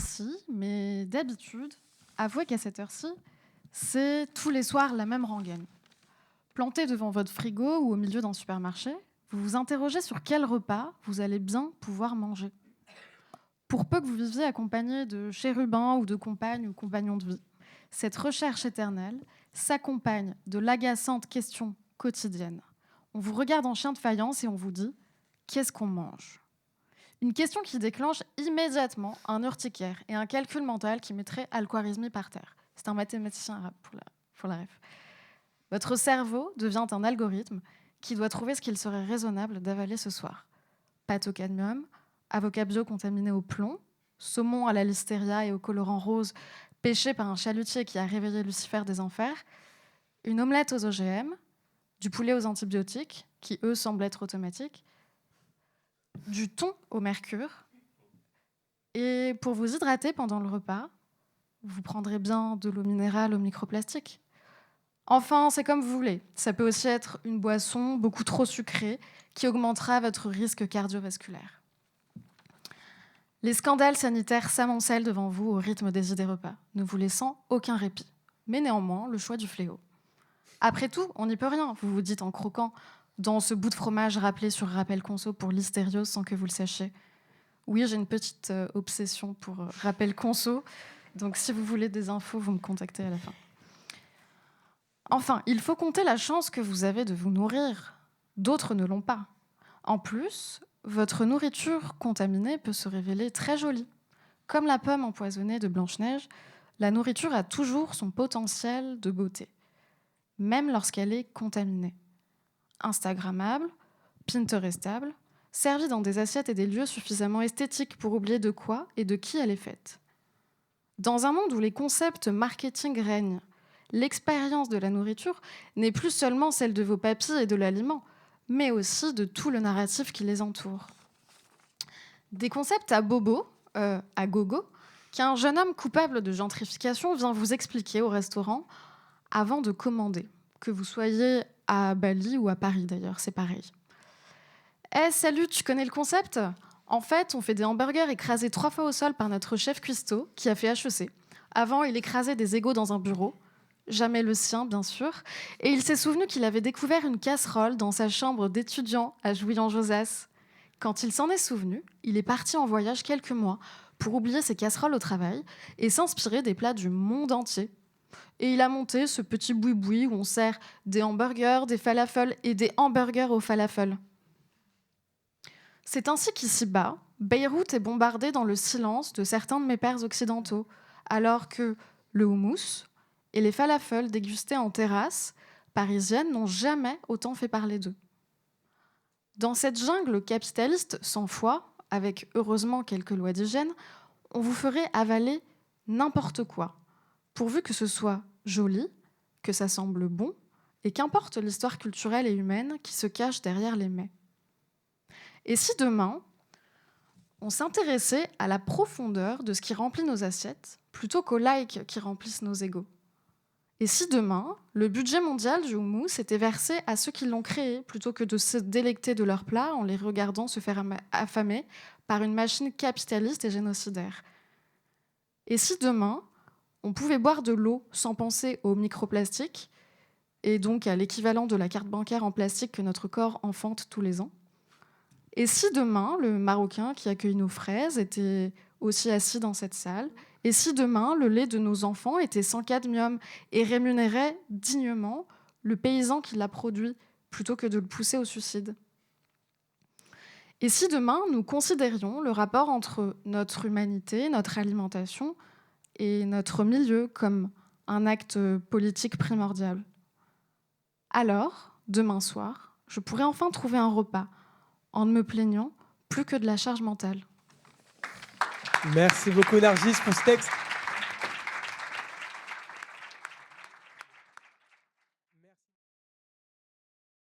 heure-ci, mais d'habitude, avouez qu'à cette heure-ci, c'est tous les soirs la même rengaine. Planté devant votre frigo ou au milieu d'un supermarché, vous vous interrogez sur quel repas vous allez bien pouvoir manger. Pour peu que vous viviez accompagné de chérubins ou de compagnes ou compagnons de vie, cette recherche éternelle s'accompagne de l'agaçante question quotidienne. On vous regarde en chien de faïence et on vous dit « Qu'est-ce qu'on mange ?» Une question qui déclenche immédiatement un urticaire et un calcul mental qui mettrait Al-Khwarizmi par terre. C'est un mathématicien arabe pour la ref. Votre cerveau devient un algorithme qui doit trouver ce qu'il serait raisonnable d'avaler ce soir. Pâte au cadmium, avocat bio contaminé au plomb, saumon à la listeria et au colorant rose pêché par un chalutier qui a réveillé Lucifer des enfers, une omelette aux OGM, du poulet aux antibiotiques, qui eux semblent être automatiques, du thon au mercure. Et pour vous hydrater pendant le repas, vous prendrez bien de l'eau minérale au microplastique. Enfin, c'est comme vous voulez. Ça peut aussi être une boisson beaucoup trop sucrée qui augmentera votre risque cardiovasculaire. Les scandales sanitaires s'amoncellent devant vous au rythme des idées repas, ne vous laissant aucun répit. Mais néanmoins, le choix du fléau. Après tout, on n'y peut rien, vous vous dites en croquant dans ce bout de fromage rappelé sur rappel conso pour l'hystériose sans que vous le sachiez. Oui, j'ai une petite obsession pour rappel conso, donc si vous voulez des infos, vous me contactez à la fin. Enfin, il faut compter la chance que vous avez de vous nourrir. D'autres ne l'ont pas. En plus, votre nourriture contaminée peut se révéler très jolie. Comme la pomme empoisonnée de Blanche-Neige, la nourriture a toujours son potentiel de beauté, même lorsqu'elle est contaminée. Instagrammable, pinterestable, servie dans des assiettes et des lieux suffisamment esthétiques pour oublier de quoi et de qui elle est faite. Dans un monde où les concepts marketing règnent, l'expérience de la nourriture n'est plus seulement celle de vos papilles et de l'aliment, mais aussi de tout le narratif qui les entoure. Des concepts à gogo, qu'un jeune homme coupable de gentrification vient vous expliquer au restaurant avant de commander, que vous soyez à Bali ou à Paris d'ailleurs, c'est pareil. Salut, tu connais le concept ? En fait, on fait des hamburgers écrasés 3 fois au sol par notre chef cuistot qui a fait HEC. Avant, il écrasait des égos dans un bureau. Jamais le sien, bien sûr. Et il s'est souvenu qu'il avait découvert une casserole dans sa chambre d'étudiant à Jouy-en-Josas. Quand il s'en est souvenu, il est parti en voyage quelques mois pour oublier ses casseroles au travail et s'inspirer des plats du monde entier. Et il a monté ce petit boui-boui où on sert des hamburgers, des falafels et des hamburgers au falafel. C'est ainsi qu'ici-bas, Beyrouth est bombardée dans le silence de certains de mes pairs occidentaux, alors que le houmous et les falafels dégustés en terrasse parisienne n'ont jamais autant fait parler d'eux. Dans cette jungle capitaliste sans foi, avec heureusement quelques lois d'hygiène, on vous ferait avaler n'importe quoi, pourvu que ce soit joli, que ça semble bon, et qu'importe l'histoire culturelle et humaine qui se cache derrière les mets. Et si demain, on s'intéressait à la profondeur de ce qui remplit nos assiettes, plutôt qu'aux likes qui remplissent nos égos ? Et si demain, le budget mondial du houmous était versé à ceux qui l'ont créé, plutôt que de se délecter de leurs plats en les regardant se faire affamer par une machine capitaliste et génocidaire ? Et si demain, on pouvait boire de l'eau sans penser aux microplastiques, et donc à l'équivalent de la carte bancaire en plastique que notre corps enfante tous les ans ? Et si demain, le Marocain qui accueille nos fraises était aussi assis dans cette salle ? Et si demain, le lait de nos enfants était sans cadmium et rémunérait dignement le paysan qui l'a produit plutôt que de le pousser au suicide ? Et si demain, nous considérions le rapport entre notre humanité, notre alimentation et notre milieu comme un acte politique primordial ? Alors, demain soir, je pourrais enfin trouver un repas en ne me plaignant plus que de la charge mentale. Merci beaucoup Nargis pour ce texte